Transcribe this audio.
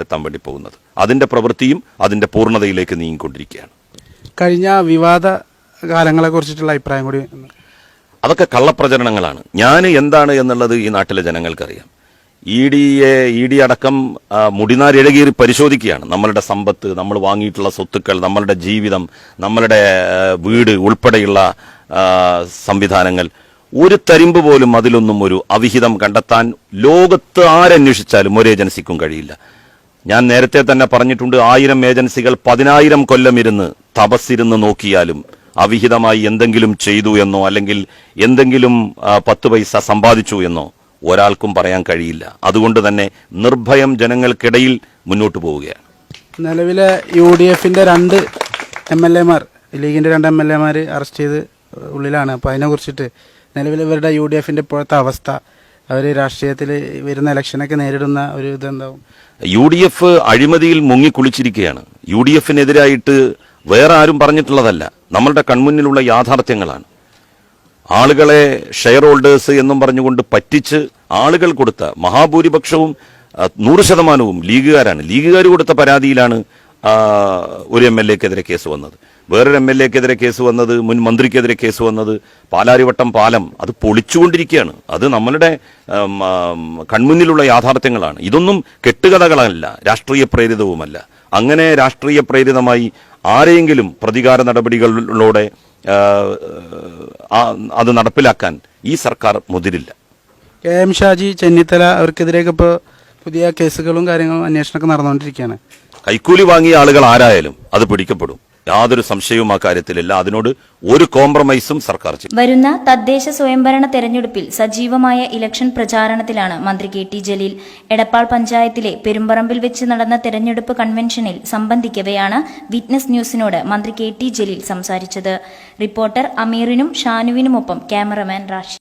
എത്താൻ വേണ്ടി പോകുന്നത്. അതിന്റെ പ്രവൃത്തിയും അതിന്റെ പൂർണ്ണതയിലേക്ക് നീങ്ങിക്കൊണ്ടിരിക്കുകയാണ്. കഴിഞ്ഞ വിവാദ കാലങ്ങളെ കുറിച്ചിട്ടുള്ള അഭിപ്രായം കൂടി. അതൊക്കെ കള്ളപ്രചരണങ്ങളാണ്. ഞാൻ എന്താണ് എന്നുള്ളത് ഈ നാട്ടിലെ ജനങ്ങൾക്കറിയാം. ഇ ഡി അടക്കം മുടിനാരിഴകീറി പരിശോധിക്കുകയാണ്. നമ്മളുടെ സമ്പത്ത്, നമ്മൾ വാങ്ങിയിട്ടുള്ള സ്വത്തുക്കൾ, നമ്മളുടെ ജീവിതം, നമ്മളുടെ വീട് ഉൾപ്പെടെയുള്ള സംവിധാനങ്ങൾ. ഒരു തരിമ്പ് പോലും അതിലൊന്നും ഒരു അവിഹിതം കണ്ടെത്താൻ ലോകത്ത് ആരന്വേഷിച്ചാലും ഒരു ഏജൻസിക്കും കഴിയില്ല. ഞാൻ നേരത്തെ തന്നെ പറഞ്ഞിട്ടുണ്ട്, 1000 ഏജൻസികൾ 10,000 കൊല്ലം ഇരുന്ന് തപസ്സിരുന്ന് നോക്കിയാലും അവിഹിതമായി എന്തെങ്കിലും ചെയ്തു എന്നോ അല്ലെങ്കിൽ എന്തെങ്കിലും 10 പൈസ സമ്പാദിച്ചു എന്നോ ഒരാൾക്കും പറയാൻ കഴിയില്ല. അതുകൊണ്ട് തന്നെ നിർഭയം ജനങ്ങൾക്കിടയിൽ മുന്നോട്ട് പോവുകയാണ്. നിലവിലെ UDFന്റെ 2 MLA മാർ, ലീഗിന്റെ 2 MLA മാർ അറസ്റ്റ് ചെയ്ത് ഉള്ളിലാണ്. അപ്പോൾ അതിനെക്കുറിച്ചിട്ട് നിലവിൽ ഇവരുടെ UDFന്റെ ഇപ്പോഴത്തെ അവസ്ഥ, അവർ രാഷ്ട്രീയത്തിൽ വരുന്ന ഇലക്ഷനൊക്കെ നേരിടുന്ന ഒരു ഇതെന്താവും? UDF അഴിമതിയിൽ മുങ്ങിക്കുളിച്ചിരിക്കുകയാണ്. UDFനെതിരായിട്ട് വേറെ ആരും പറഞ്ഞിട്ടുള്ളതല്ല, നമ്മളുടെ കൺമുന്നിലുള്ള യാഥാർത്ഥ്യങ്ങളാണ്. ആളുകളെ ഷെയർ ഹോൾഡേഴ്സ് എന്നും പറഞ്ഞുകൊണ്ട് പറ്റിച്ച് ആളുകൾ കൊടുത്ത മഹാഭൂരിപക്ഷവും 100% ലീഗുകാരാണ്. ലീഗുകാർ കൊടുത്ത പരാതിയിലാണ് ഒരു MLA-ക്കെതിരെ കേസ് വന്നത്, വേറൊരു MLA-ക്കെതിരെ കേസ് വന്നത്, മുൻ മന്ത്രിക്കെതിരെ കേസ് വന്നത്. പാലാരിവട്ടം പാലം അത് പൊളിച്ചുകൊണ്ടിരിക്കുകയാണ്. അത് നമ്മളുടെ കൺമുന്നിലുള്ള യാഥാർത്ഥ്യങ്ങളാണ്. ഇതൊന്നും കെട്ടുകഥകളല്ല, രാഷ്ട്രീയ പ്രേരിതവുമല്ല. അങ്ങനെ രാഷ്ട്രീയ പ്രേരിതമായി ആരെയെങ്കിലും പ്രതികാര നടപടികളിലൂടെ അത് നടപ്പിലാക്കാൻ ഈ സർക്കാർ മുതിരില്ല. KM ഷാജി, ചെന്നിത്തല അവർക്കെതിരെയൊക്കെ ഇപ്പോൾ പുതിയ കേസുകളും കാര്യങ്ങളും അന്വേഷണമൊക്കെ നടന്നുകൊണ്ടിരിക്കുകയാണ്. കൈക്കൂലി വാങ്ങിയ ആളുകൾ ആരായാലും അത് പിടിക്കപ്പെടും, യാതൊരു സംശയവും ആ കാര്യത്തിലില്ല. അതിനോട് ഒരു കോംപ്രമൈസും സർക്കാർ ചെയ്യും. വരുന്ന തദ്ദേശ സ്വയംഭരണ തെരഞ്ഞെടുപ്പിൽ സജീവമായ ഇലക്ഷൻ പ്രചാരണത്തിലാണ് മന്ത്രി KT ജലീൽ. എടപ്പാൾ പഞ്ചായത്തിലെ പെരുമ്പറമ്പിൽ വെച്ച് നടന്ന തെരഞ്ഞെടുപ്പ് കൺവെൻഷനിൽ സംബന്ധിക്കവെയാണ് വിറ്റ്നസ് ന്യൂസിനോട് മന്ത്രി KT ജലീൽ സംസാരിച്ചത്. റിപ്പോർട്ടർ അമീറിനും ഷാനുവിനുമൊപ്പം ക്യാമറമാൻ റാഷി.